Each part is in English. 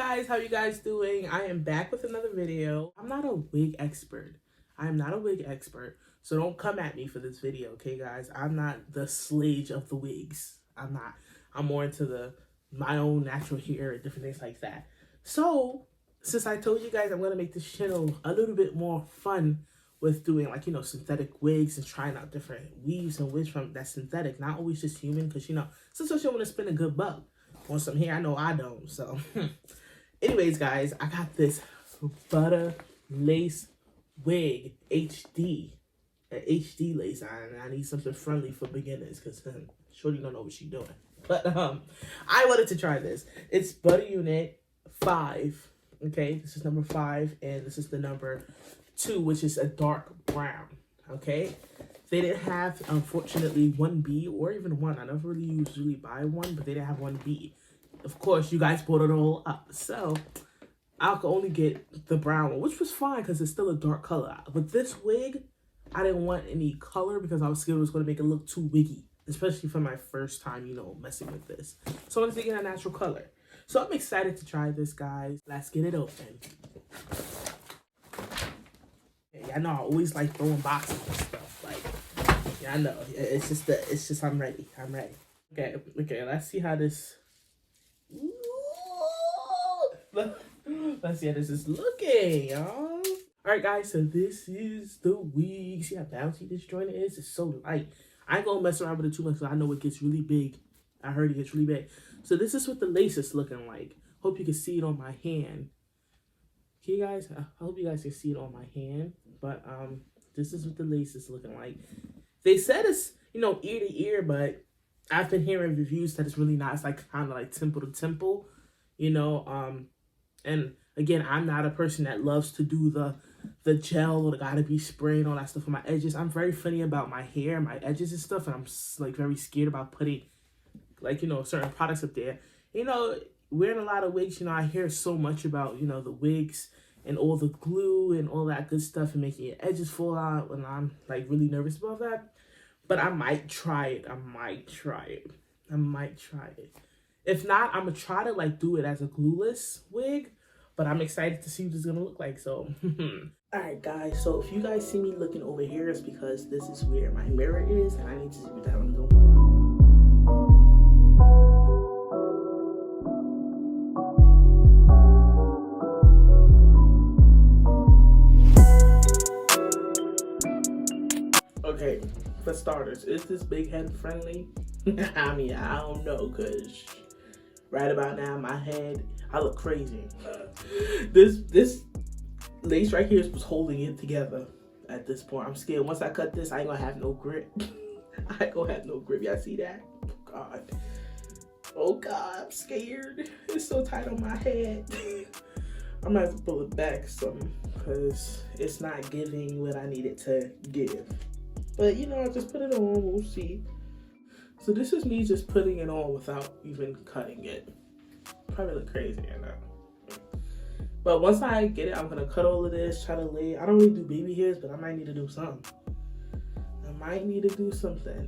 guys, how you guys doing? I am back with another video. I'm not a wig expert. I'm not a wig expert, so don't come at me for this video, okay guys? I'm not the slage of the wigs. I'm not. I'm more into my own natural hair and different things like that. So since I told you guys I'm gonna make this channel a little bit more fun with doing, like, you know, synthetic wigs and trying out different weaves and wigs from that's synthetic, not always just human, because, you know, sometimes you want to spend a good buck on some hair. I know I don't. So anyways, guys, I got this Butta lace wig HD, an HD lace on, and I need something friendly for beginners because shorty don't know what she's doing. But I wanted to try this. It's Butta Unit 5. Okay, this is number 5, and this is the number 2, which is a dark brown. Okay, they didn't have, unfortunately, 1B or even 1. I never really usually buy one, but they didn't have 1B. Of course, you guys bought it all up, so I could only get the brown one, which was fine because it's still a dark color. But this wig, I didn't want any color because I was scared it was going to make it look too wiggy, especially for my first time, you know, messing with this. So I wanted to get a natural color. So I'm excited to try this, guys. Let's get it open. Yeah, I know I always like throwing boxes and stuff. Like, yeah, I know. It's just I'm ready. I'm ready. Okay, let's see how this. Let's see how this is looking, y'all. Alright, guys, so this is the wig. See how bouncy this joint is? It's so light. I ain't gonna mess around with it too much because I know it gets really big. I heard it gets really big. So this is what the lace is looking like. Hope you can see it on my hand. Okay, guys, I hope you guys can see it on my hand. But this is what the lace is looking like. They said it's, you know, ear to ear, but I've been hearing reviews that it's really not. It's like kind of like temple to temple, you know. And again, I'm not a person that loves to do the gel or the gotta be spraying all that stuff on my edges. I'm very funny about my hair, my edges and stuff, and I'm like very scared about putting, like, you know, certain products up there. You know, wearing a lot of wigs, you know, I hear so much about, you know, the wigs and all the glue and all that good stuff and making your edges fall out, and I'm like really nervous about that. But I might try it. I might try it. If not, I'm gonna try to like do it as a glueless wig, but I'm excited to see what it's gonna look like. So alright guys, so if you guys see me looking over here, it's because this is where my mirror is and I need to see what the hell I'm doing. Okay, for starters, is this big head friendly? I mean, I don't know, because right about now, my head, I look crazy. This lace right here was holding it together at this point. I'm scared. Once I cut this, I ain't gonna have no grip. I ain't gonna have no grip. Y'all see that? Oh, God. Oh, God, I'm scared. It's so tight on my head. I'm gonna have to pull it back some because it's not giving what I need it to give. But, you know, I just put it on. We'll see. So this is me just putting it on without even cutting it. Probably look crazy, I know. But once I get it, I'm going to cut all of this, try to lay. I don't really do baby hairs, but I might need to do something. I might need to do something.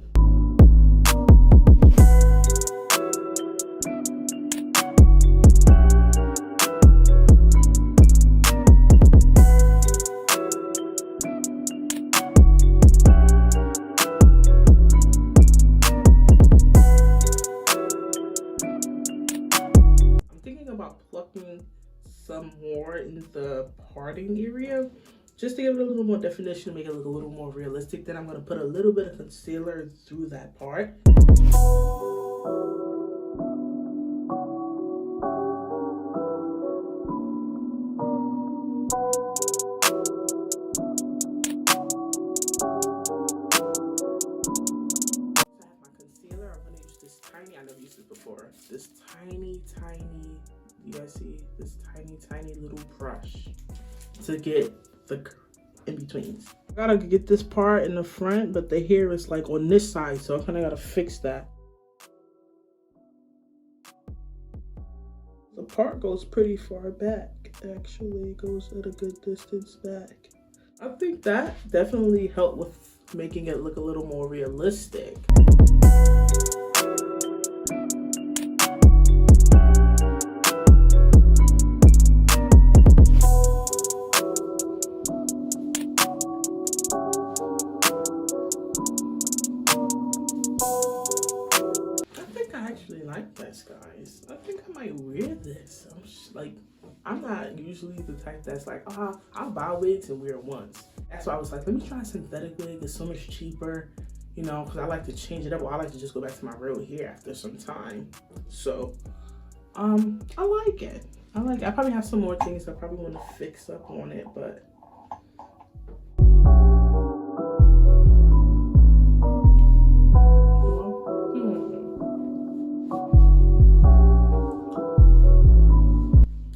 Plucking some more in the parting area just to give it a little more definition, make it look a little more realistic. Then I'm going to put a little bit of concealer through that part. I never used this before. This tiny, you guys see this tiny little brush to get the in-betweens. I gotta get this part in the front, but the hair is like on this side, so I kinda gotta fix that. The part goes pretty far back, actually. It goes at a good distance back. I think that definitely helped with making it look a little more realistic. this. I'm not usually the type that's like, I'll buy wigs and wear it once. That's why I was like, let me try a synthetic wig. It's so much cheaper, you know, because I like to change it up. Or I like to just go back to my real hair after some time. So, I like it. I probably have some more things I probably want to fix up on it, but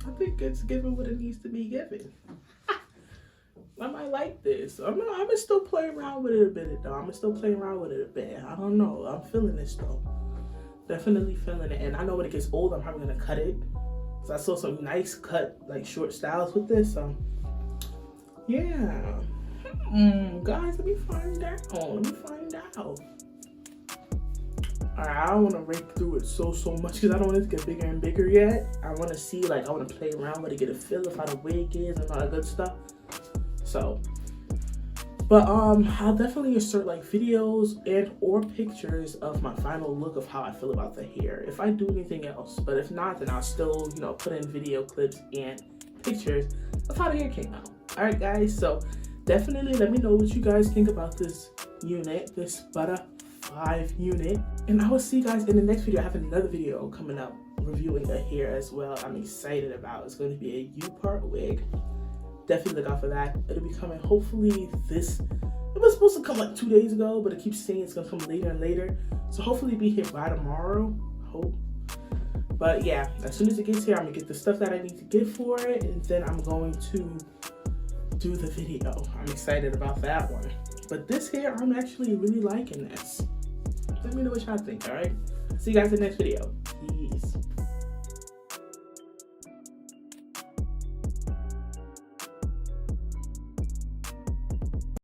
I think it's given what it needs to be given. I might like this. I'm gonna still play around with it a bit though. I'm gonna still play around with it a bit. I don't know. I'm feeling this though. Definitely feeling it. And I know when it gets old, I'm probably gonna cut it. So I saw some nice cut, like short styles with this. So yeah. Guys, let me find out. Alright, I don't want to rake through it so much because I don't want it to get bigger and bigger yet. I want to see, like, I want to play around with it, get a feel of how the wig is and all that good stuff. So, but I'll definitely insert like videos and or pictures of my final look of how I feel about the hair if I do anything else. But if not, then I'll still, you know, put in video clips and pictures of how the hair came out. All right, guys. So definitely let me know what you guys think about this unit, this Butta 5 unit. And I will see you guys in the next video. I have another video coming up reviewing a hair as well. I'm excited about. It's going to be a U-part wig. Definitely look out for that. It'll be coming hopefully this. It was supposed to come like 2 days ago, but it keeps saying it's gonna come later and later. So hopefully it'll be here by tomorrow. Hope. But yeah, as soon as it gets here, I'm gonna get the stuff that I need to get for it, and then I'm going to do the video. I'm excited about that one. But this hair, I'm actually really liking this. Let me know what y'all think, alright? See you guys in the next video. Peace.